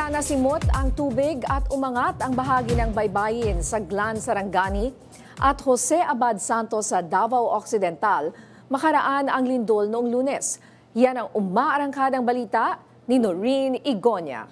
Bigla na simot ang tubig at umangat ang bahagi ng baybayin sa Glan Sarangani at Jose Abad Santos sa Davao Occidental makaraan ang lindol noong Lunes. Yan ang umaarangkadang balita ni Noreen Igonia.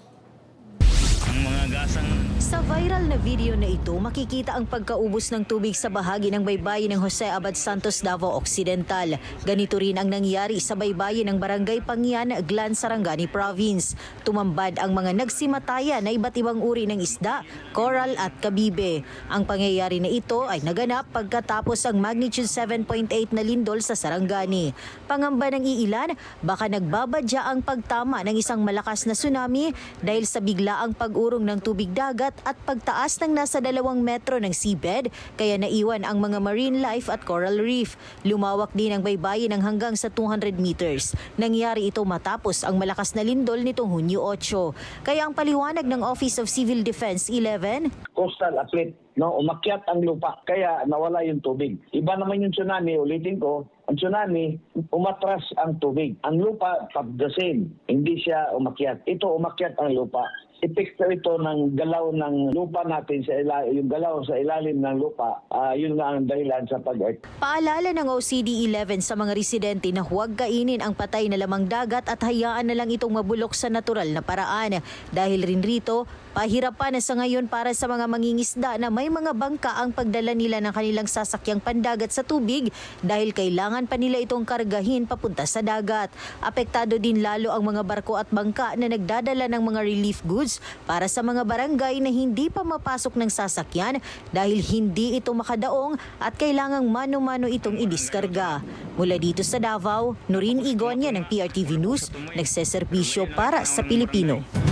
Ang mga gasang Sa viral na video na ito, makikita ang pagkaubos ng tubig sa bahagi ng baybayin ng Jose Abad Santos, Davao Occidental. Ganito rin ang nangyari sa baybayin ng Barangay Pangyan, Glan Sarangani Province. Tumambad ang mga nagsimataya na iba't ibang uri ng isda, coral at kabibe. Ang pangyayari na ito ay naganap pagkatapos ang magnitude 7.8 na lindol sa Sarangani. Pangamba ng iilan, baka nagbabadya ang pagtama ng isang malakas na tsunami dahil sa biglaang pag-urong ng tubig dagat at pagtaas ng nasa 2 metro ng seabed, kaya naiwan ang mga marine life at coral reef. Lumawak din ang baybayin ng hanggang sa 200 meters. Nangyari ito matapos ang malakas na lindol nitong Hunyo 8. Kaya ang paliwanag ng Office of Civil Defense 11, coastal athlete, no, umakyat ang lupa kaya nawala yung tubig. Iba naman yung tsunami, ulitin ko, ang tsunami, umatras ang tubig. Ang lupa, the same. Hindi siya umakyat. Ito, umakyat ang lupa. Epekto ito ng galaw ng lupa natin sa yung galaw sa ilalim ng lupa. Yun nga ang dahilan sa pag-earth. Paalala ng OCD 11 sa mga residente na huwag kainin ang patay na lamang dagat at hayaan na lang itong mabulok sa natural na paraan. Dahil rin rito, pahirapan na sa ngayon para sa mga mangingisda na may mga bangka ang pagdala nila ng kanilang sasakyang pandagat sa tubig dahil kailangan pa nila itong kargahin papunta sa dagat. Apektado din lalo ang mga barko at bangka na nagdadala ng mga relief goods para sa mga barangay na hindi pa mapasok ng sasakyan dahil hindi ito makadaong at kailangang mano-mano itong idiskarga. Mula dito sa Davao, Noreen Igonia ng PRTV News, nagseserbisyo para sa Pilipino.